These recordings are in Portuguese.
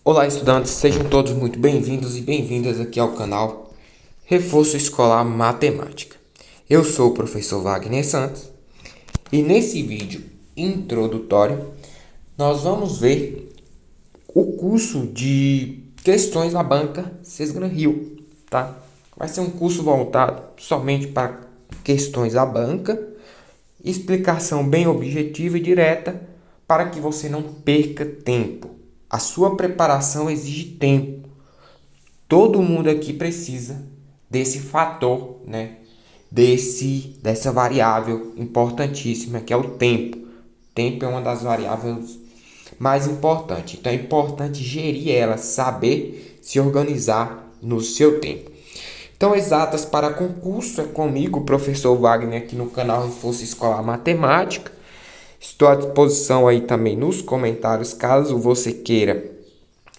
Olá, estudantes, sejam todos muito bem-vindos e bem-vindas aqui ao canal Reforço Escolar Matemática. Eu sou o professor Wagner Santos e nesse vídeo introdutório nós vamos ver o curso de questões da banca Sesgran-Rio, tá? Vai ser um curso voltado somente para questões da banca, explicação bem objetiva e direta para que você não perca tempo. A sua preparação exige tempo. Todo mundo aqui precisa desse fator, né? Dessa variável importantíssima que é o tempo. Tempo é uma das variáveis mais importantes. Então é importante gerir ela, saber se organizar no seu tempo. Então, exatas para concurso é comigo, professor Wagner, aqui no canal Reforço Escolar Matemática. Estou à disposição aí também nos comentários, caso você queira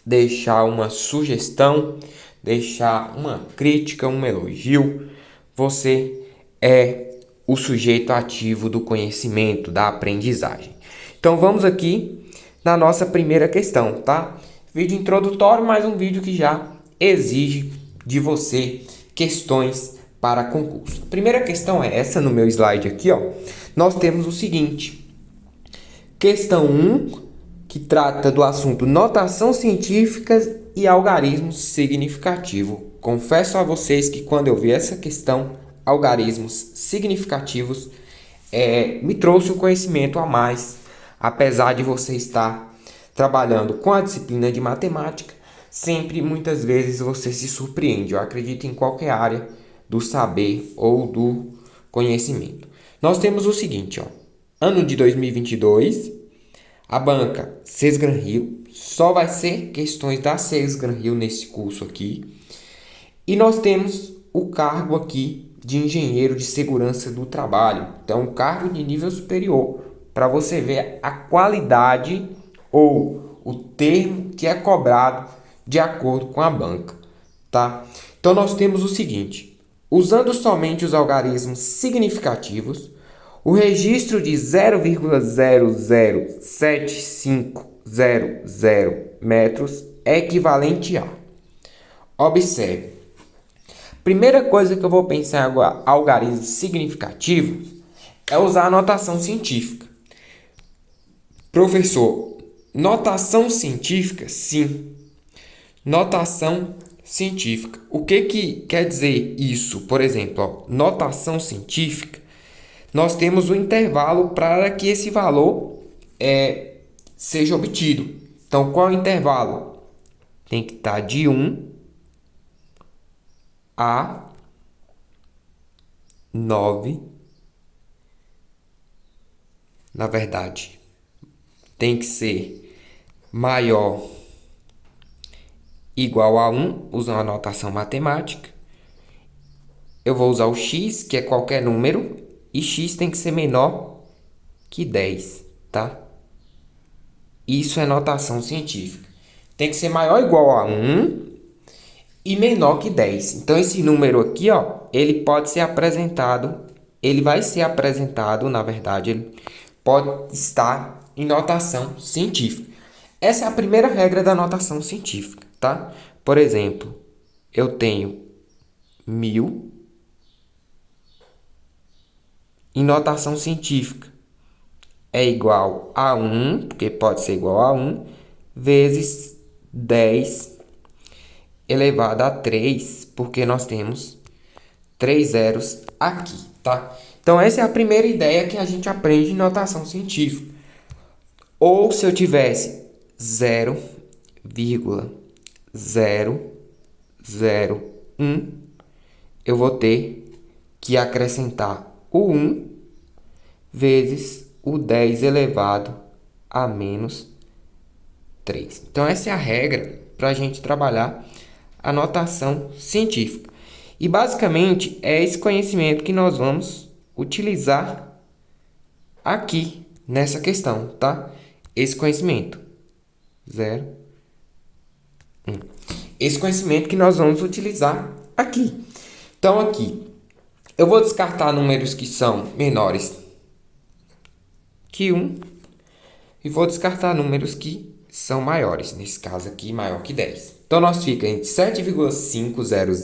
deixar uma sugestão, deixar uma crítica, um elogio. Você é o sujeito ativo do conhecimento, da aprendizagem. Então vamos aqui na nossa primeira questão, tá? Vídeo introdutório, mais um vídeo que já exige de você questões para concurso. A primeira questão é essa no meu slide aqui, ó. Nós temos o seguinte: questão 1, que trata do assunto notação científica e algarismos significativos. Confesso a vocês que quando eu vi essa questão, algarismos significativos, me trouxe um conhecimento a mais, apesar de você estar trabalhando com a disciplina de matemática. Sempre, muitas vezes, você se surpreende. Eu acredito em qualquer área do saber ou do conhecimento. Nós temos o seguinte, ó. Ano de 2022, a banca Sesgran-Rio, só vai ser questões da Sesgran-Rio nesse curso aqui. E nós temos o cargo aqui de engenheiro de segurança do trabalho. Então, um cargo de nível superior, para você ver a qualidade ou o termo que é cobrado de acordo com a banca, tá? Então nós temos o seguinte: usando somente os algarismos significativos, o registro de 0,007500 metros é equivalente a. Observe. Primeira coisa que eu vou pensar agora, algarismos significativos, é usar a notação científica. Professor, notação científica? Sim. Notação científica. O que quer dizer isso? Por exemplo, ó, notação científica, nós temos um intervalo para que esse valor seja obtido. Então, qual é o intervalo? Tem que estar de 1 a 9. Na verdade, tem que ser maior igual a 1, usando a notação matemática. Eu vou usar o x, que é qualquer número, e x tem que ser menor que 10, tá? Isso é notação científica. Tem que ser maior ou igual a 1 e menor que 10. Então, esse número aqui, ó, ele pode ser apresentado, ele vai ser apresentado, na verdade, ele pode estar em notação científica. Essa é a primeira regra da notação científica, tá? Por exemplo, eu tenho 1000 em notação científica. É igual a 1, porque pode ser igual a 1, vezes 10 elevado a 3, porque nós temos 3 zeros aqui, tá? Então, essa é a primeira ideia que a gente aprende em notação científica. Ou se eu tivesse 0,001, eu vou ter que acrescentar o 1 vezes o 10 elevado a menos 3. Então, essa é a regra para a gente trabalhar a notação científica. E, basicamente, é esse conhecimento que nós vamos utilizar aqui nessa questão, tá? Esse conhecimento. 0, 1. Esse conhecimento que nós vamos utilizar aqui. Então, aqui, eu vou descartar números que são menores que 1 e vou descartar números que são maiores. Nesse caso aqui, maior que 10. Então, nós fica entre 7,500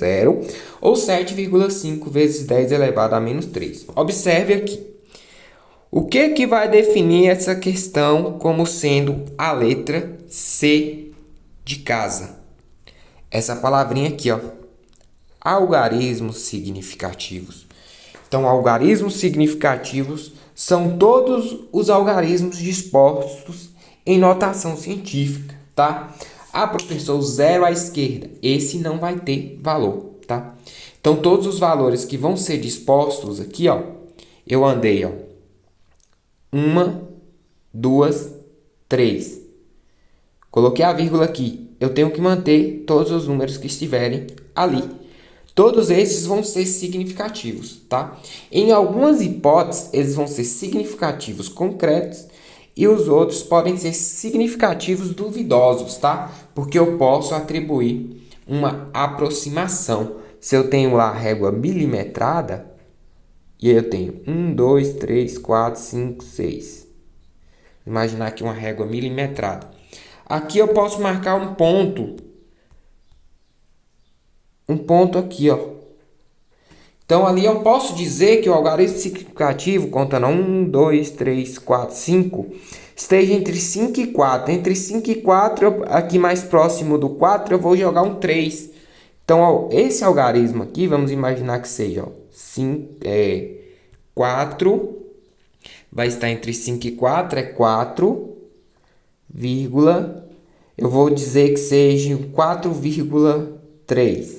ou 7,5 vezes 10 elevado a menos 3. Observe aqui. O que vai definir essa questão como sendo a letra C de casa? Essa palavrinha aqui, ó. Algarismos significativos. Então, algarismos significativos são todos os algarismos dispostos em notação científica, tá? Ah, professor, o zero à esquerda. Esse não vai ter valor, tá? Então, todos os valores que vão ser dispostos aqui, ó. Eu andei, ó. 1, 2, 3. Coloquei a vírgula aqui. Eu tenho que manter todos os números que estiverem ali. Todos esses vão ser significativos, tá? Em algumas hipóteses, eles vão ser significativos concretos e os outros podem ser significativos duvidosos, tá? Porque eu posso atribuir uma aproximação. Se eu tenho lá a régua milimetrada, e aí eu tenho 1, 2, 3, 4, 5, 6. Imaginar aqui uma régua milimetrada. Aqui eu posso marcar um ponto. Um ponto aqui, ó. Então, ali eu posso dizer que o algarismo significativo, contando 1, 2, 3, 4, 5, esteja entre 5 e 4. Entre 5 e 4, aqui mais próximo do 4, eu vou jogar um 3. Então, ó, esse algarismo aqui, vamos imaginar que seja, ó, 4, vai estar entre 5 e 4, é 4, eu vou dizer que seja 4,3.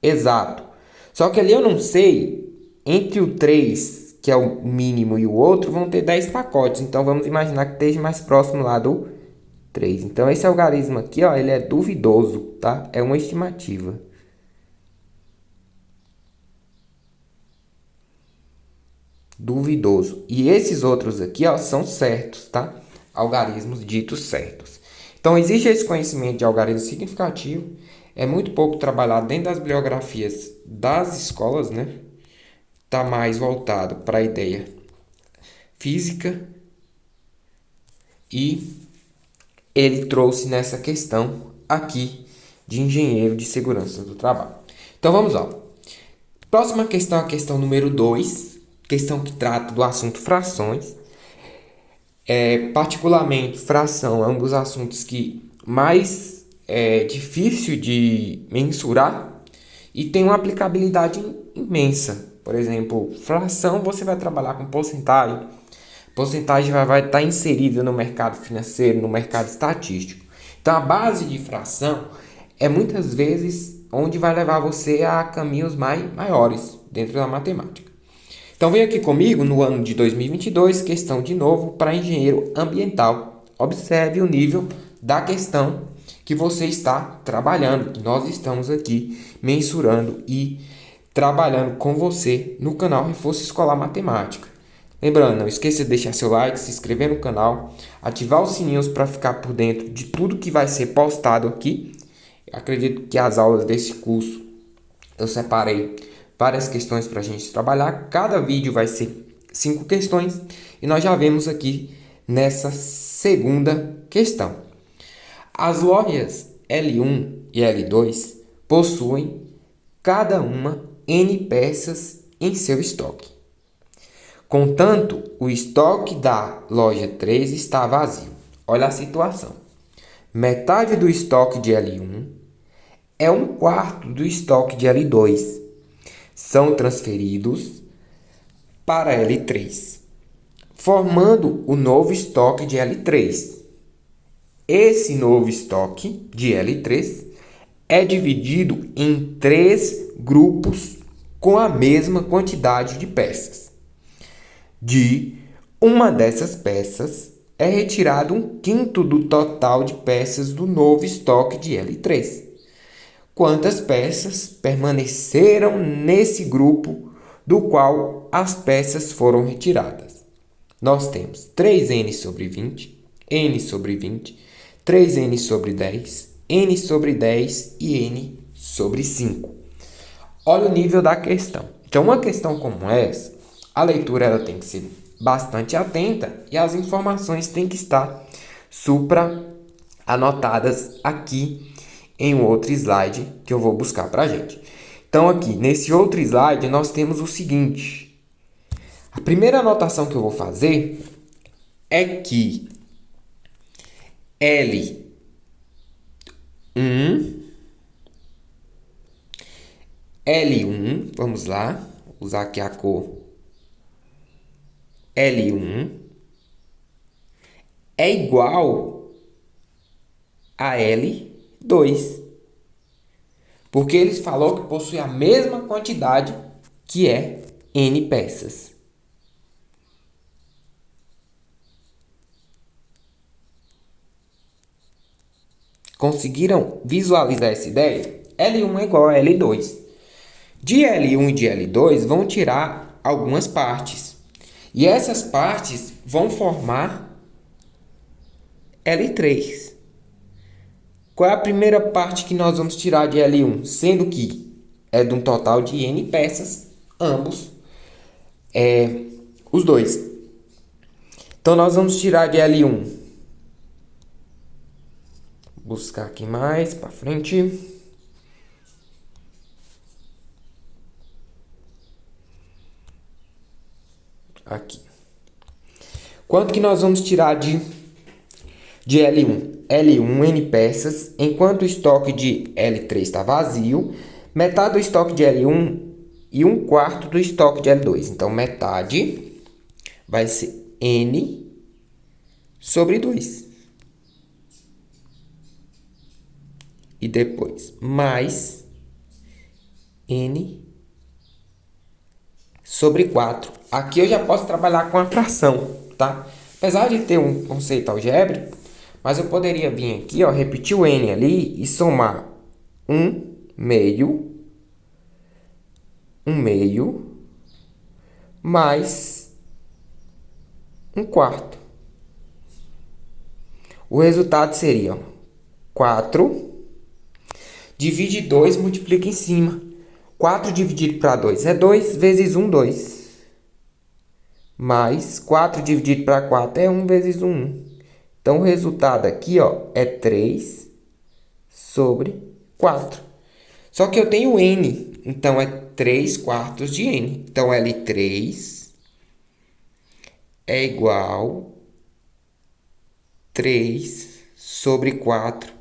Exato. Só que ali eu não sei, entre o 3, que é o mínimo, e o outro, vão ter 10 pacotes. Então, vamos imaginar que esteja mais próximo lá do 3. Então, esse algarismo aqui, ó, ele é duvidoso, tá? É uma estimativa. Duvidoso. E esses outros aqui, ó, são certos, tá? Algarismos ditos certos. Então, existe esse conhecimento de algarismo significativo. É muito pouco trabalhado dentro das bibliografias das escolas, né? Tá mais voltado para a ideia física. E ele trouxe nessa questão aqui de engenheiro de segurança do trabalho. Então, vamos lá. Próxima questão, a questão número 2. Questão que trata do assunto frações. Particularmente, fração é um dos assuntos que mais é difícil de mensurar e tem uma aplicabilidade imensa. Por exemplo, fração você vai trabalhar com porcentagem. Porcentagem vai estar inserida no mercado financeiro, no mercado estatístico. Então, a base de fração é muitas vezes onde vai levar você a caminhos maiores dentro da matemática. Então, vem aqui comigo no ano de 2022, questão de novo para engenheiro ambiental. Observe o nível da questão que você está trabalhando. Nós estamos aqui mensurando e trabalhando com você no canal Reforço Escolar Matemática. Lembrando, não esqueça de deixar seu like, se inscrever no canal, ativar os sininhos para ficar por dentro de tudo que vai ser postado aqui. Eu acredito que as aulas desse curso eu separei várias questões para a gente trabalhar. Cada vídeo vai ser 5 questões e nós já vemos aqui nessa segunda questão. As lojas L1 e L2 possuem cada uma N peças em seu estoque. Contanto, o estoque da loja 3 está vazio. Olha a situação. Metade do estoque de L1 é 1/4 do estoque de L2. São transferidos para L3, formando o novo estoque de L3. Esse novo estoque de L3 é dividido em 3 grupos com a mesma quantidade de peças. De uma dessas peças é retirado 1/5 do total de peças do novo estoque de L3. Quantas peças permaneceram nesse grupo do qual as peças foram retiradas? Nós temos 3n sobre 20, n sobre 20, 3n sobre 10, n sobre 10 e n sobre 5. Olha o nível da questão. Então, uma questão como essa, a leitura ela tem que ser bastante atenta e as informações têm que estar anotadas aqui em um outro slide que eu vou buscar para a gente. Então, aqui nesse outro slide, nós temos o seguinte. A primeira anotação que eu vou fazer é que L1, vamos lá, usar aqui a cor L1 é igual a L2, porque eles falou que possui a mesma quantidade que é N peças. Conseguiram visualizar essa ideia? L1 é igual a L2. De L1 e de L2 vão tirar algumas partes. E essas partes vão formar L3. Qual é a primeira parte que nós vamos tirar de L1? Sendo que é de um total de N peças, ambos, os dois. Então, nós vamos tirar de L1. Buscar aqui mais para frente. Aqui. Quanto que nós vamos tirar de L1? L1, N peças, enquanto o estoque de L3 está vazio, metade do estoque de L1 e 1/4 do estoque de L2. Então, metade vai ser N sobre 2. E depois, mais N sobre 4. Aqui eu já posso trabalhar com a fração, tá? Apesar de ter um conceito algébrico, mas eu poderia vir aqui, ó, repetir o N ali e somar 1/2 mais 1/4. O resultado seria 4, divide 2, multiplica em cima. 4 dividido para 2 é 2, vezes 1, 2. Mais 4 dividido para 4 é 1, vezes 1, 1. Então, o resultado aqui, ó, é 3 sobre 4. Só que eu tenho N, então é 3/4 de N. Então, L3 é igual a 3 sobre 4,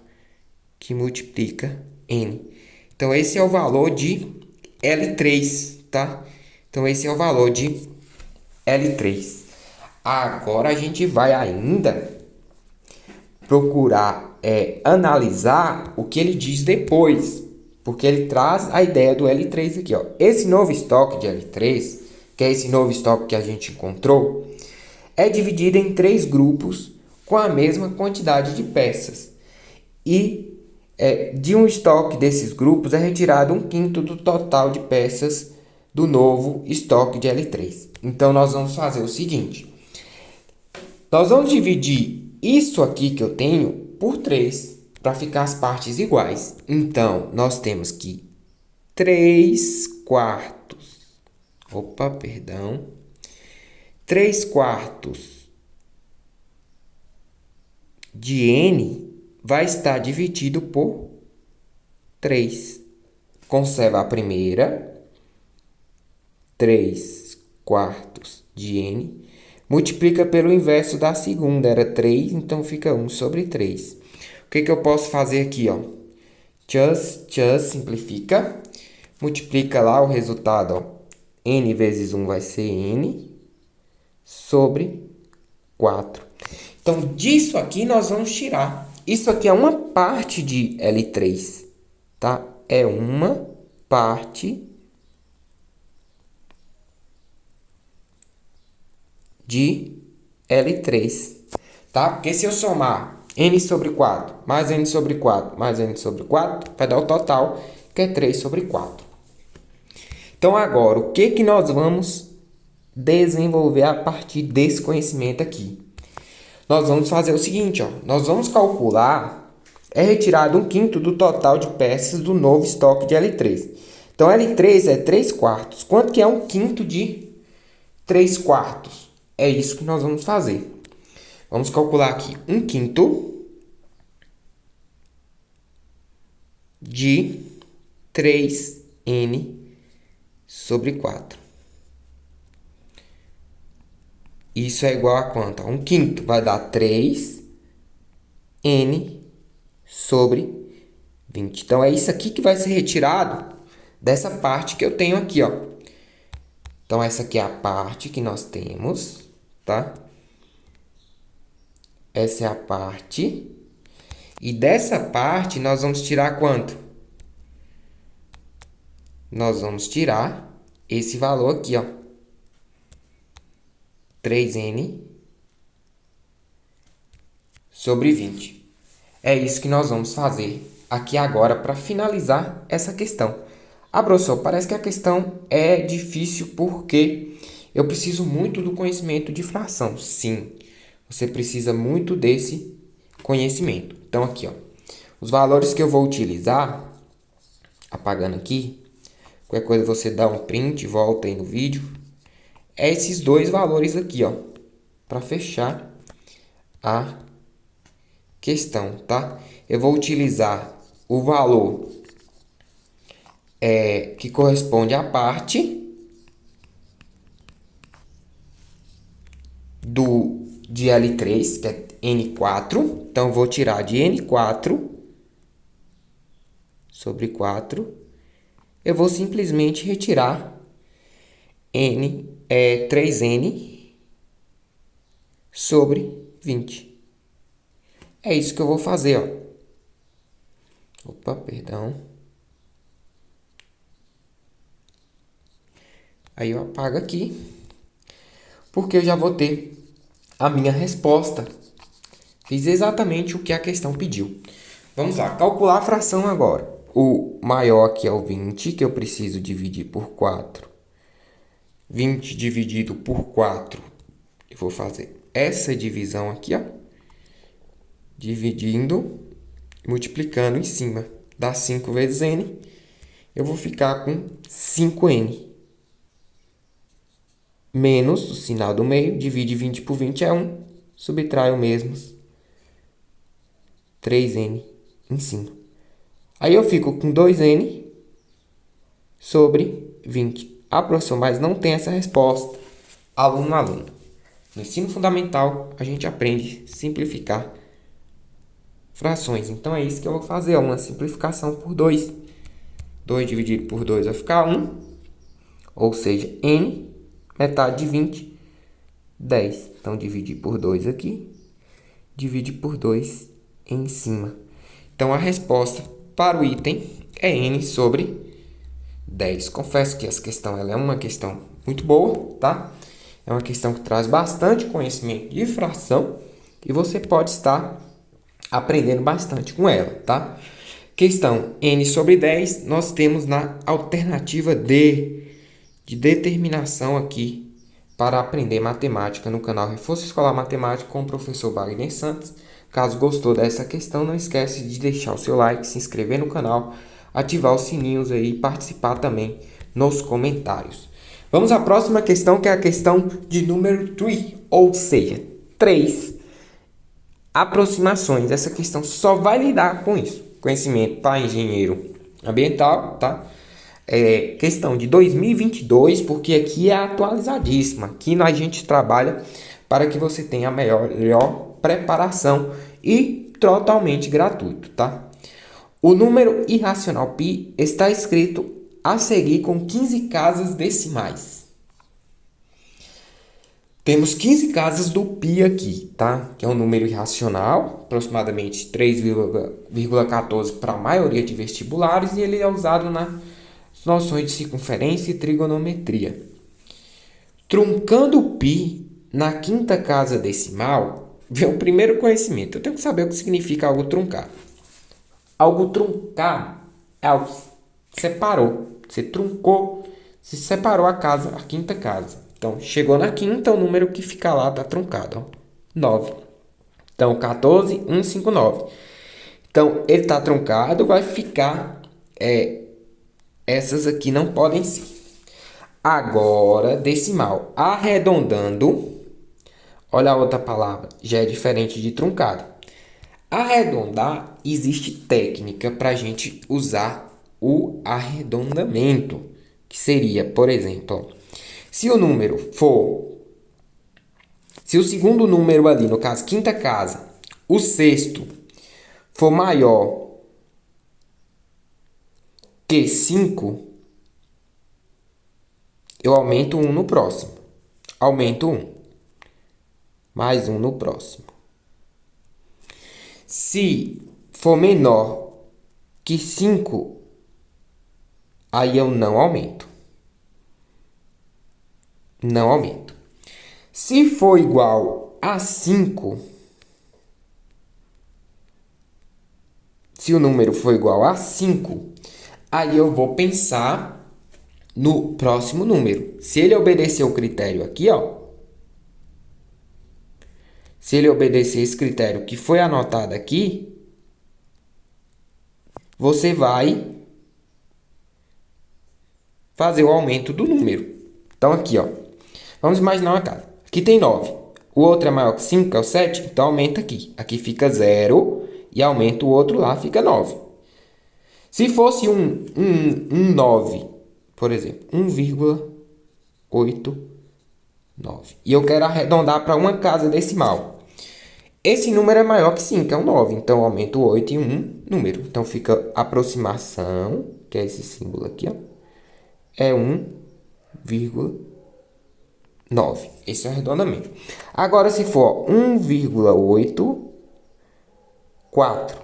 que multiplica N. Então, esse é o valor de L3, tá? Então, esse é o valor de L3. Agora, a gente vai ainda procurar analisar o que ele diz depois, porque ele traz a ideia do L3 aqui, ó. Esse novo estoque de L3, que é esse novo estoque que a gente encontrou, é dividido em 3 grupos com a mesma quantidade de peças. E de um estoque desses grupos é retirado 1/5 do total de peças do novo estoque de L3. Então, nós vamos fazer o seguinte. Nós vamos dividir isso aqui que eu tenho por 3, para ficar as partes iguais. Então, nós temos que 3/4. Opa, perdão. 3/4 de N vai estar dividido por 3. Conserva a primeira. 3/4 de N. Multiplica pelo inverso da segunda. Era 3, então fica 1 sobre 3. O que eu posso fazer aqui, ó? Just simplifica. Multiplica lá o resultado, ó. N vezes 1 vai ser N sobre 4. Então, disso aqui nós vamos tirar. Isso aqui é uma parte de L3, tá? É uma parte de L3, tá? Porque se eu somar N sobre 4, mais N sobre 4, mais N sobre 4, vai dar o total, que é 3 sobre 4. Então, agora, o que nós vamos desenvolver a partir desse conhecimento aqui? Nós vamos fazer o seguinte, ó. Nós vamos calcular, retirado 1/5 do total de peças do novo estoque de L3. Então, L3 é 3/4. Quanto que é 1/5 de 3/4? É isso que nós vamos fazer. Vamos calcular aqui 1/5 de 3n sobre 4. Isso é igual a quanto? A 1/5. Vai dar 3n sobre 20. Então, é isso aqui que vai ser retirado dessa parte que eu tenho aqui, ó. Então, essa aqui é a parte que nós temos, tá? Essa é a parte. E dessa parte, nós vamos tirar quanto? Nós vamos tirar esse valor aqui, ó. 3n sobre 20. É isso que nós vamos fazer aqui agora para finalizar essa questão. Ah, professor, parece que a questão é difícil porque eu preciso muito do conhecimento de fração. Sim, você precisa muito desse conhecimento. Então, aqui, ó, os valores que eu vou utilizar, apagando aqui, qualquer coisa você dá um print, volta aí no vídeo, é esses dois valores aqui, ó, para fechar a questão, tá? Eu vou utilizar o valor que corresponde à parte de L3, que é N4. Então, eu vou tirar de N4 sobre 4. Eu vou simplesmente retirar 3n sobre 20. É isso que eu vou fazer, ó. Opa, perdão. Aí eu apago aqui, porque eu já vou ter a minha resposta. Fiz exatamente o que a questão pediu. Vamos lá, calcular a fração agora. O maior aqui é o 20, que eu preciso dividir por 4. 20 dividido por 4, eu vou fazer essa divisão aqui, ó. Dividindo, multiplicando em cima. Dá 5 vezes n. Eu vou ficar com 5n. Menos o sinal do meio, divide 20 por 20 é 1. Subtrai o mesmos. 3n em cima. Aí eu fico com 2n sobre 20. Ah, professor, mas não tem essa resposta. Aluno. No ensino fundamental, a gente aprende a simplificar frações. Então, é isso que eu vou fazer. Uma simplificação por 2. 2 dividido por 2 vai ficar 1. Ou seja, n, metade de 20, 10. Então, dividir por 2 aqui. Divide por 2 em cima. Então, a resposta para o item é n sobre 10. Confesso que essa questão ela é uma questão muito boa, tá? É uma questão que traz bastante conhecimento de fração e você pode estar aprendendo bastante com ela, tá? Questão n sobre 10, nós temos na alternativa D, de determinação aqui para aprender matemática no canal Reforço Escolar Matemática com o professor Wagner Santos. Caso gostou dessa questão, não esquece de deixar o seu like, se inscrever no canal, ativar os sininhos aí e participar também nos comentários. Vamos à próxima questão, que é a questão de número 3, ou seja, 3 aproximações. Essa questão só vai lidar com isso. Conhecimento para engenheiro ambiental, tá? Questão de 2022, porque aqui é atualizadíssima. Aqui a gente trabalha para que você tenha a melhor preparação e totalmente gratuito, tá? O número irracional π está escrito a seguir com 15 casas decimais. Temos 15 casas do π aqui, tá? Que é um número irracional, aproximadamente 3,14 para a maioria de vestibulares, e ele é usado nas noções de circunferência e trigonometria. Truncando o π na quinta casa decimal, vem o primeiro conhecimento. Eu tenho que saber o que significa algo truncado. Algo truncado é algo que separou. Você truncou, se separou a quinta casa. Então, chegou na quinta, o número que fica lá está truncado. Ó, 9. Então, 14, 1, 5, 9. Então, ele está truncado, vai ficar... essas aqui não podem ser. Agora, decimal. Arredondando. Olha a outra palavra. Já é diferente de truncado. Arredondar, existe técnica para a gente usar o arredondamento, que seria, por exemplo, se o número for, se o segundo número ali, no caso, quinta casa, o sexto for maior que 5, eu aumento 1 no próximo. Aumento 1. Mais 1 no próximo. Se for menor que 5, aí eu não aumento. Não aumento. Se for igual a 5, se o número for igual a 5, aí eu vou pensar no próximo número. Se ele obedecer o critério aqui, ó. Se ele obedecer esse critério que foi anotado aqui, você vai fazer o aumento do número. Então aqui, ó. Vamos imaginar uma casa. Aqui tem 9. O outro é maior que 5, que é o 7, então aumenta aqui. Aqui fica 0 e aumenta o outro lá, fica 9. Se fosse um 9, por exemplo, 1,89. E eu quero arredondar para uma casa decimal. Esse número é maior que 5, é um 9. Então, eu aumento 8 em um número. Então, fica aproximação, que é esse símbolo aqui, ó. É 1,9. Esse é o arredondamento. Agora, se for 1,84.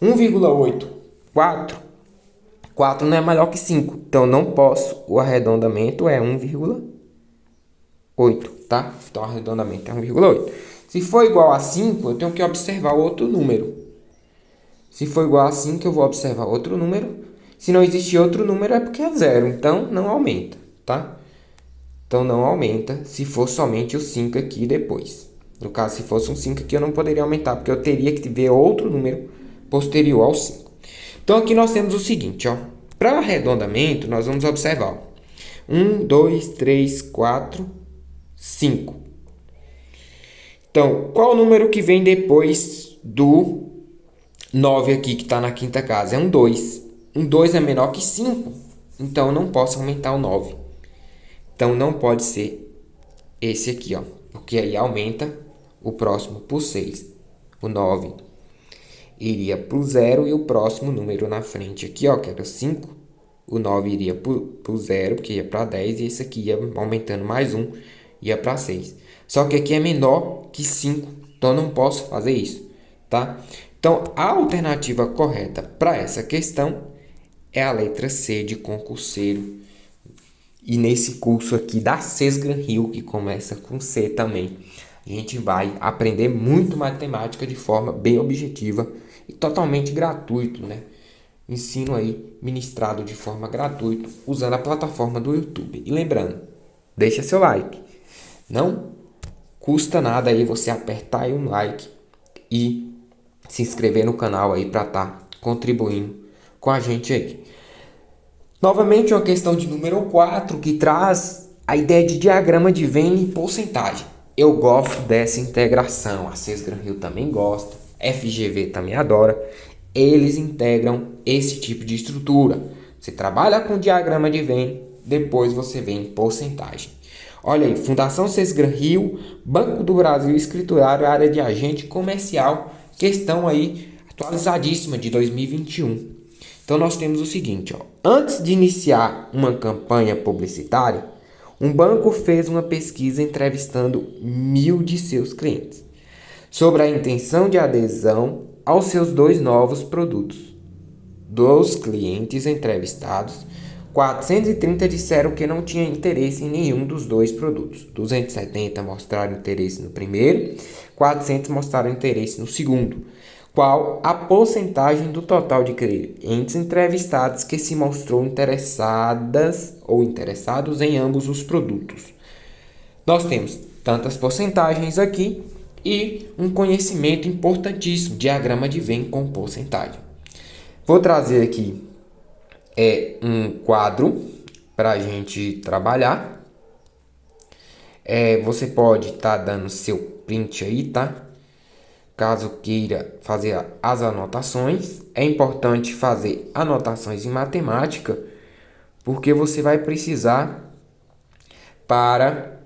1,84. 4 não é maior que 5. Então, não posso. O arredondamento é 1,8, tá? Então, o arredondamento é 1,8. Se for igual a 5, eu tenho que observar outro número. Se for igual a 5, eu vou observar outro número. Se não existir outro número, é porque é 0. Então, não aumenta, tá? Então, não aumenta se for somente o 5 aqui depois. No caso, se fosse um 5 aqui, eu não poderia aumentar, porque eu teria que ver outro número posterior ao 5. Então, aqui nós temos o seguinte, ó. Para arredondamento, nós vamos observar. 1, 2, 3, 4, 5. Então, qual o número que vem depois do 9 aqui, que está na quinta casa? É um 2. Um 2 é menor que 5. Então, eu não posso aumentar o 9. Então, não pode ser esse aqui, ó. Porque aí aumenta o próximo por 6. O 9 iria para o 0 e o próximo número na frente aqui, ó, que era 5. O 9 iria para o 0, porque ia para 10. E esse aqui ia aumentando mais 1, ia para 6. Só que aqui é menor que 5, então não posso fazer isso, tá? Então, a alternativa correta para essa questão é a letra C de concurseiro. E nesse curso aqui da Sesgran-Rio, que começa com C também, a gente vai aprender muito matemática de forma bem objetiva e totalmente gratuito, né? Ensino aí ministrado de forma gratuita usando a plataforma do YouTube. E lembrando, deixa seu like. Não custa nada aí você apertar aí um like e se inscrever no canal aí para estar contribuindo com a gente aí. Novamente, uma questão de número 4 que traz a ideia de diagrama de Venn e porcentagem. Eu gosto dessa integração, a Sesgran-Rio também gosta, FGV também adora. Eles integram esse tipo de estrutura. Você trabalha com diagrama de Venn, depois você vem em porcentagem. Olha aí, Fundação Sesgran-Rio, Banco do Brasil Escriturário, área de agente comercial, questão aí atualizadíssima de 2021. Então, nós temos o seguinte, ó. Antes de iniciar uma campanha publicitária, um banco fez uma pesquisa entrevistando 1.000 de seus clientes sobre a intenção de adesão aos seus 2 novos produtos. Dos clientes entrevistados, 430 disseram que não tinham interesse em nenhum dos 2 produtos. 270 mostraram interesse no primeiro, 400 mostraram interesse no segundo. Qual a porcentagem do total de clientes entrevistados que se mostrou interessadas ou interessados em ambos os produtos? Nós temos tantas porcentagens aqui e um conhecimento importantíssimo, diagrama de Venn com porcentagem. Vou trazer aqui um quadro para a gente trabalhar. Você pode estar dando seu print aí, tá? caso queira fazer as anotações. É importante fazer anotações em matemática, porque você vai precisar para,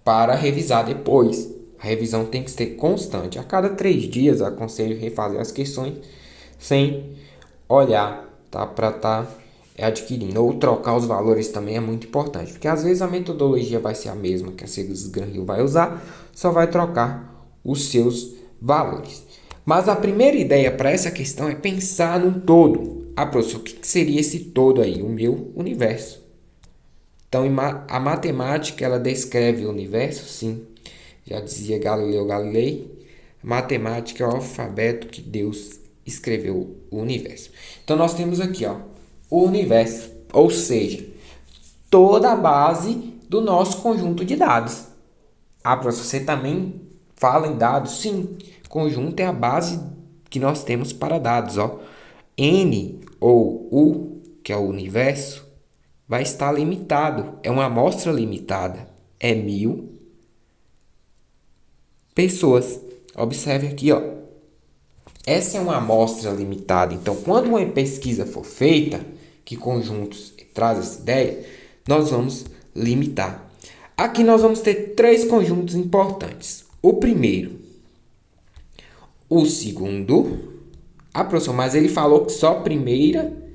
para revisar depois. A revisão tem que ser constante. A cada 3 dias, aconselho refazer as questões sem olhar, tá? Para estar adquirindo. Ou trocar os valores também é muito importante, porque às vezes a metodologia vai ser a mesma que a Segos Granville vai usar, só vai trocar os seus valores. Mas a primeira ideia para essa questão é pensar num todo. Ah, professor, o que seria esse todo aí? O meu universo. Então, a matemática, ela descreve o universo, sim. Já dizia Galileu Galilei, matemática é o alfabeto que Deus escreveu o universo. Então, nós temos aqui, ó, o universo, ou seja, toda a base do nosso conjunto de dados. Ah, professor, você também fala em dados? Sim, conjunto é a base que nós temos para dados, ó. N ou U, que é o universo, vai estar limitado. É uma amostra limitada. É 1000 pessoas. Observe aqui, ó. Essa é uma amostra limitada. Então, quando uma pesquisa for feita, que conjuntos traz essa ideia, nós vamos limitar. Aqui nós vamos ter 3 conjuntos importantes. O primeiro, o segundo. Ah, professor, mas ele falou que só primeira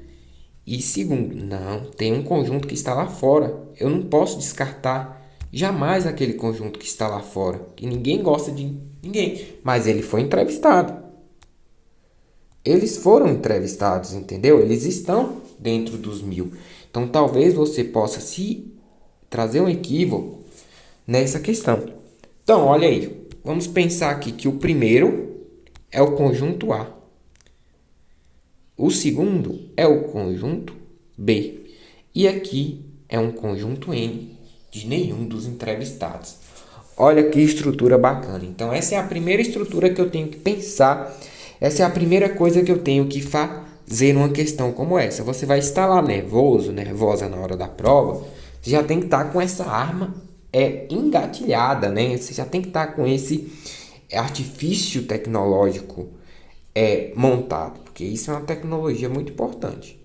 e segundo. Não, tem um conjunto que está lá fora. Eu não posso descartar jamais aquele conjunto que está lá fora. Que ninguém gosta de ninguém. Mas ele foi entrevistado. Eles foram entrevistados, entendeu? Eles estão dentro dos 1000. Então, talvez você possa se trazer um equívoco nessa questão. Então, olha aí. Vamos pensar aqui que o primeiro é o conjunto A. O segundo é o conjunto B. E aqui é um conjunto N de nenhum dos entrevistados. Olha que estrutura bacana. Então, essa é a primeira estrutura que eu tenho que pensar. Essa é a primeira coisa que eu tenho que fazer numa questão como essa. Você vai estar lá nervoso, nervosa na hora da prova. Você já tem que estar com essa arma engatilhada, né? Você já tem que estar com esse artifício tecnológico montado, porque isso é uma tecnologia muito importante.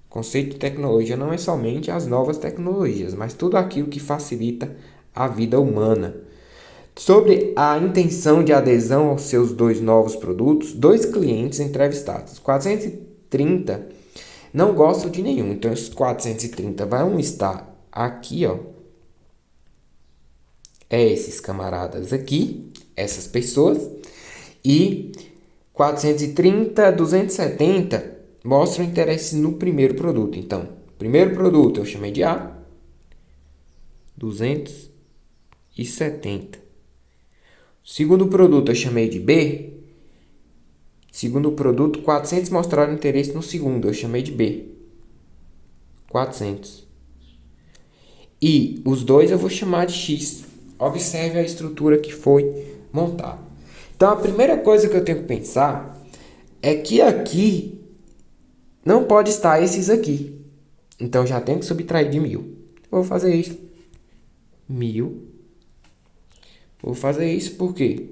O conceito de tecnologia não é somente as novas tecnologias, mas tudo aquilo que facilita a vida humana. Sobre a intenção de adesão aos seus 2 novos produtos, 2 clientes entrevistados. 430 não gostam de nenhum, então esses 430 vão estar aqui, ó. Esses camaradas aqui, essas pessoas. E 430, 270 mostram interesse no primeiro produto. Então, primeiro produto eu chamei de A, 270. Segundo produto eu chamei de B. Segundo produto, 400 mostraram interesse no segundo, eu chamei de B. 400. E os 2 eu vou chamar de X. Observe a estrutura que foi montada. Então, a primeira coisa que eu tenho que pensar é que aqui não pode estar esses aqui. Então, já tenho que subtrair de 1000. Vou fazer isso. 1000. Vou fazer isso porque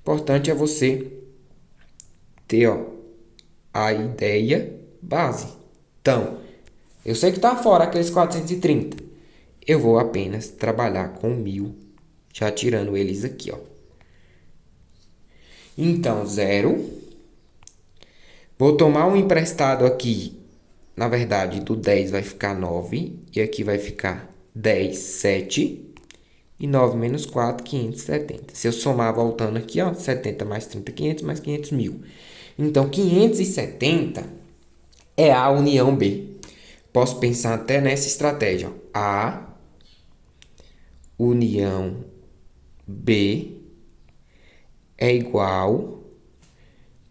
importante é você ter, ó, a ideia base. Então, eu sei que está fora aqueles 430. Eu vou apenas trabalhar com 1000, já tirando eles aqui, ó. Então, 0. Vou tomar um emprestado aqui. Na verdade, do 10 vai ficar 9. E aqui vai ficar 10, 7. E 9 menos 4, 570. Se eu somar voltando aqui, ó, 70 mais 30, 500 mais 500, 1000. Então, 570 é a união B. Posso pensar até nessa estratégia, ó. A união B é igual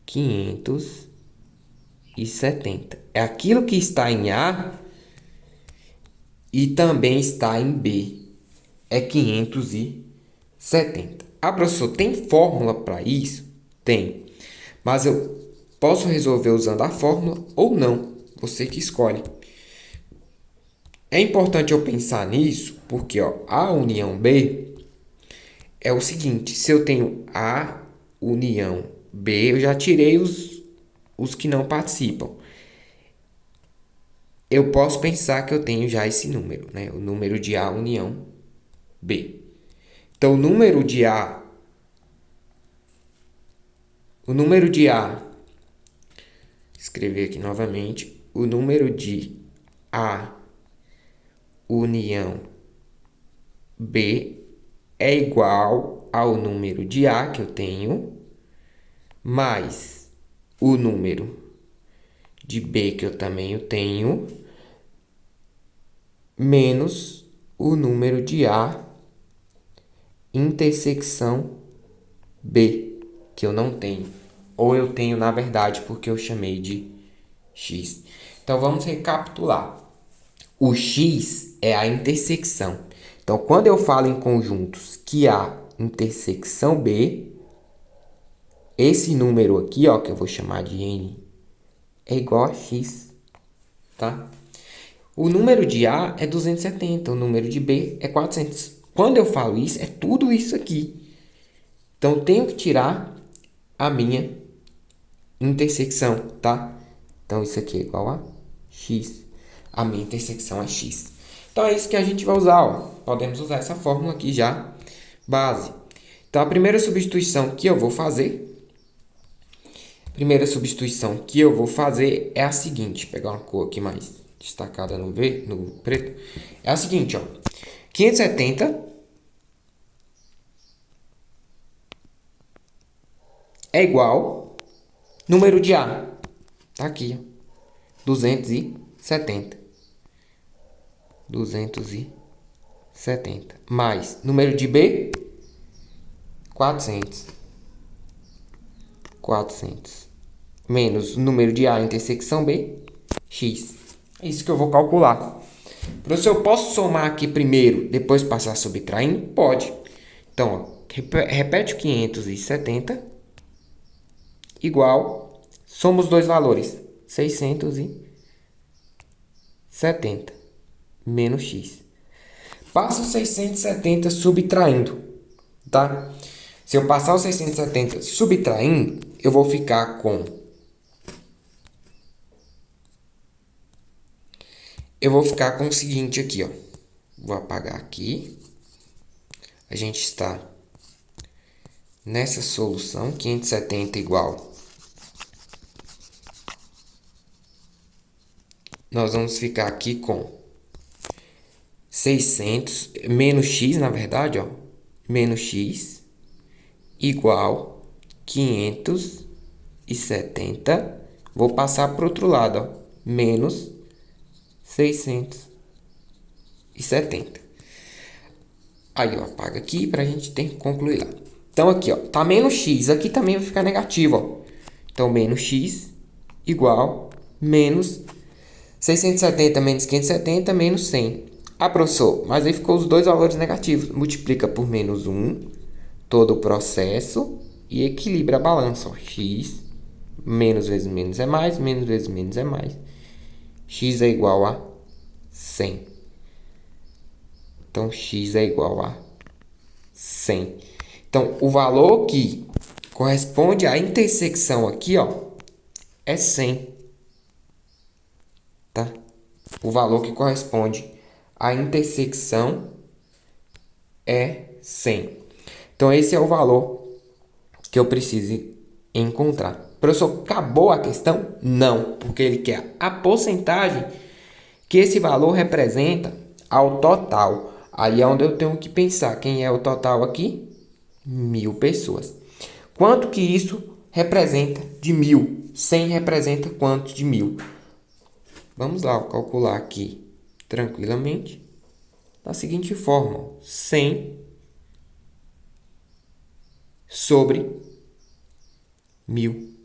570. É aquilo que está em A e também está em B. É 570. Ah, professor, tem fórmula para isso? Tem. Mas eu posso resolver usando a fórmula ou não. Você que escolhe. É importante eu pensar nisso porque, ó, a união B é o seguinte, se eu tenho A união B, eu já tirei os que não participam. Eu posso pensar que eu tenho já esse número, né? O número de A união B. Então, o número de A, escrever aqui novamente, o número de A união B é igual ao número de A que eu tenho, mais o número de B que eu também tenho, menos o número de A intersecção B, que eu não tenho. Ou eu tenho, na verdade, porque eu chamei de X. Então, vamos recapitular. O X é a intersecção. Então, quando eu falo em conjuntos que há intersecção B, esse número aqui, ó, que eu vou chamar de N, é igual a X, tá? O número de A é 270, o número de B é 400. Quando eu falo isso, é tudo isso aqui. Então, eu tenho que tirar a minha intersecção, tá? Então, isso aqui é igual a X. A minha intersecção é X. Então, é isso que a gente vai usar, ó. Podemos usar essa fórmula aqui já, base. Então, a primeira substituição que eu vou fazer é a seguinte. Vou pegar uma cor aqui mais destacada no preto. É a seguinte, ó. 570 é igual número de A. Tá aqui, ó. 270. 270. Mais número de B, 400. 400. Menos o número de A intersecção B, X. É isso que eu vou calcular. Professor, eu posso somar aqui primeiro, depois passar subtraindo? Pode. Então, ó, repete o 570 igual, soma os dois valores, 670 menos X. Passa o 670 subtraindo, tá? Se eu passar o 670 subtraindo, eu vou ficar com... Eu vou ficar com o seguinte aqui, ó. Vou apagar aqui. A gente está nessa solução, 570 igual. Nós vamos ficar aqui com 600 menos x, na verdade, ó. Menos x igual 570. Vou passar para o outro lado, ó. Menos 670. Aí, ó, apaga aqui para a gente ter que concluir lá. Então, aqui, ó, tá menos x. Aqui também vai ficar negativo, ó. Então, menos x igual menos 670 menos 570 menos 100. Ah, professor, mas aí ficou os dois valores negativos. Multiplica por menos 1 todo o processo e equilibra a balança, ó. X menos vezes menos é mais, menos vezes menos é mais. X é igual a 100. Então, x é igual a 100. Então, o valor que corresponde à intersecção aqui, ó, é 100. Tá? O valor que corresponde à intersecção é 100. Então, esse é o valor que eu preciso encontrar. Professor, acabou a questão? Não, porque ele quer a porcentagem que esse valor representa ao total. Aí é onde eu tenho que pensar. Quem é o total aqui? 1000 pessoas. Quanto que isso representa de 1000? 100 representa quanto de 1000? Vamos lá calcular aqui tranquilamente. Da seguinte forma. 100 sobre 1000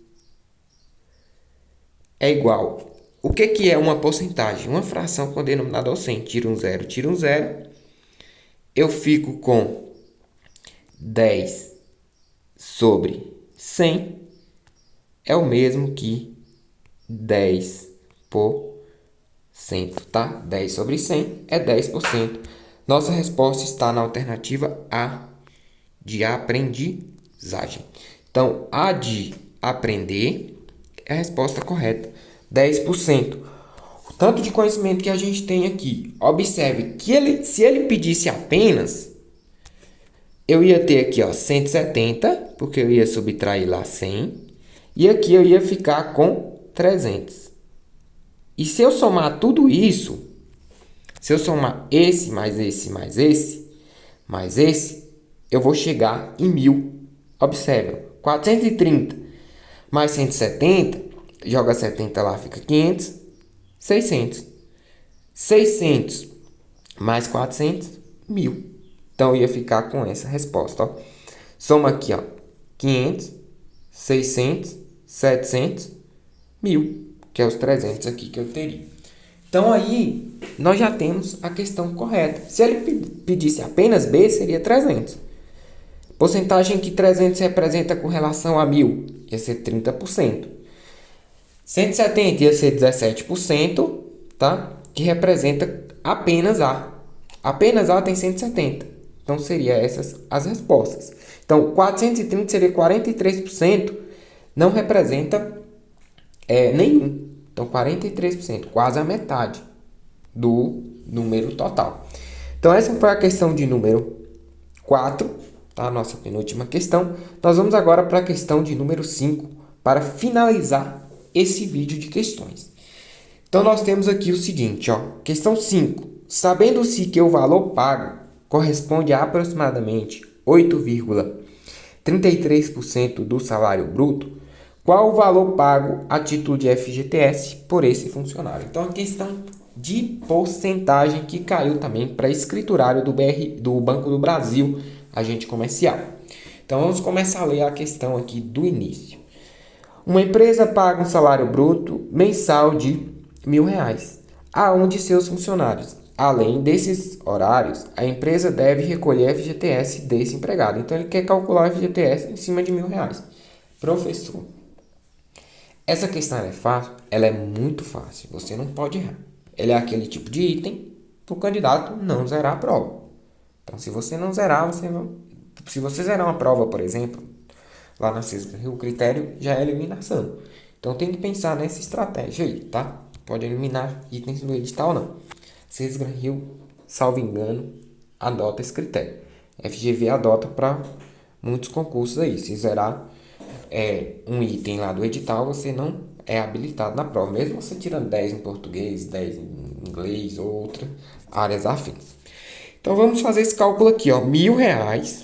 é igual. O que é uma porcentagem? Uma fração com denominador 100. Tira um zero, tira um zero. Eu fico com 10 sobre 100 é o mesmo que 10%, tá? 10 sobre 100 é 10%. Nossa resposta está na alternativa A de aprendizagem. Então, a de aprender é a resposta correta, 10%. O tanto de conhecimento que a gente tem aqui. Observe que se ele pedisse apenas, eu ia ter aqui, ó, 170, porque eu ia subtrair lá 100, e aqui eu ia ficar com 300. E se eu somar tudo isso, se eu somar esse, mais esse, mais esse, mais esse, eu vou chegar em 1000. Observe, 430 mais 170, joga 70 lá, fica 500, 600. 600 mais 400, 1000. Então, eu ia ficar com essa resposta, ó. Soma aqui, ó, 500, 600, 700, 1000, que é os 300 aqui que eu teria. Então, aí, nós já temos a questão correta. Se ele pedisse apenas B, seria 300. Porcentagem que 300 representa com relação a 1000 ia ser 30%. 170 ia ser 17%, tá? Que representa apenas A. Apenas A tem 170. Então, seriam essas as respostas. Então, 430 seria 43%, não representa nenhum. Então, 43%, quase a metade do número total. Então, essa foi a questão de número 4, tá? Nossa penúltima questão. Nós vamos agora para a questão de número 5, para finalizar esse vídeo de questões. Então, nós temos aqui o seguinte, ó. Questão 5. Sabendo-se que o valor pago corresponde a aproximadamente 8,33% do salário bruto, qual o valor pago a título de FGTS por esse funcionário? Então, a questão de porcentagem que caiu também para escriturário do Banco do Brasil, agente comercial. Então, vamos começar a ler a questão aqui do início. Uma empresa paga um salário bruto mensal de R$1.000 a um de seus funcionários. Além desses horários, a empresa deve recolher FGTS desse empregado. Então, ele quer calcular o FGTS em cima de R$1.000. Professor, essa questão é fácil? Ela é muito fácil. Você não pode errar. Ela é aquele tipo de item para o candidato não zerar a prova. Então, se você não zerar, se você zerar uma prova, por exemplo, lá na CESGRAN, o critério já é eliminação. Então, tem que pensar nessa estratégia aí, tá? Pode eliminar itens do edital, não. CESGRAN Rio, salvo engano, adota esse critério. FGV adota para muitos concursos aí. Se zerar um item lá do edital, você não é habilitado na prova. Mesmo você tirando 10 em português, 10 em inglês ou outras áreas afins. Então, vamos fazer esse cálculo aqui, ó. R$1.000.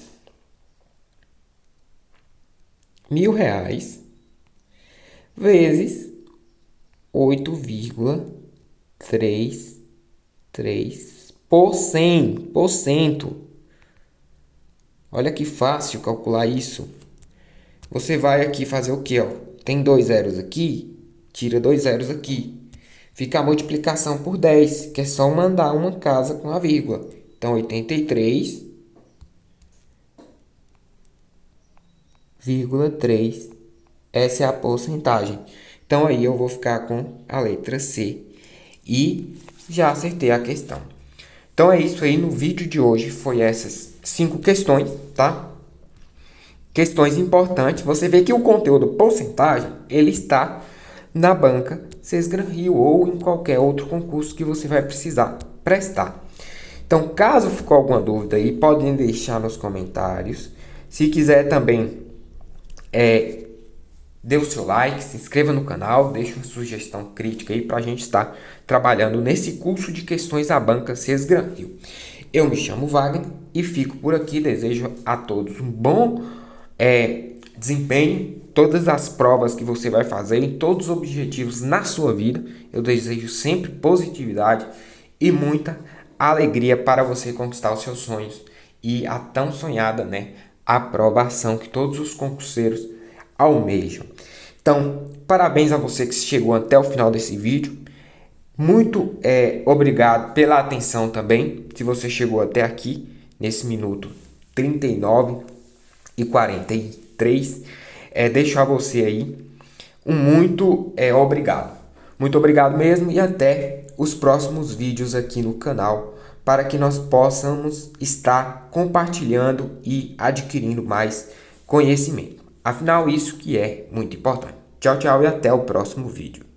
R$1.000 vezes 8,33%. Olha que fácil calcular isso. Você vai aqui fazer o quê, ó? Tem 2 zeros aqui, tira 2 zeros aqui. Fica a multiplicação por 10, que é só mandar uma casa com a vírgula. Então, 83,3. Essa é a porcentagem. Então, aí eu vou ficar com a letra C. E já acertei a questão. Então, é isso aí. No vídeo de hoje foi essas 5 questões, tá? Questões importantes. Você vê que o conteúdo porcentagem, ele está na banca CESGRAN Rio ou em qualquer outro concurso que você vai precisar prestar. Então, caso ficou alguma dúvida aí, podem deixar nos comentários. Se quiser também, dê o seu like, se inscreva no canal, deixe uma sugestão crítica aí para a gente estar trabalhando nesse curso de questões da banca CESGRAN Rio. Eu me chamo Wagner e fico por aqui. Desejo a todos um bom desempenho, todas as provas que você vai fazer, em todos os objetivos na sua vida. Eu desejo sempre positividade e muita alegria para você conquistar os seus sonhos e a tão sonhada, aprovação que todos os concurseiros almejam. Então, parabéns a você que chegou até o final desse vídeo. Muito obrigado pela atenção também, se você chegou até aqui, nesse minuto 39 e 43. Deixo a você aí um muito obrigado. Muito obrigado mesmo e até os próximos vídeos aqui no canal para que nós possamos estar compartilhando e adquirindo mais conhecimento. Afinal, isso que é muito importante. Tchau, tchau e até o próximo vídeo.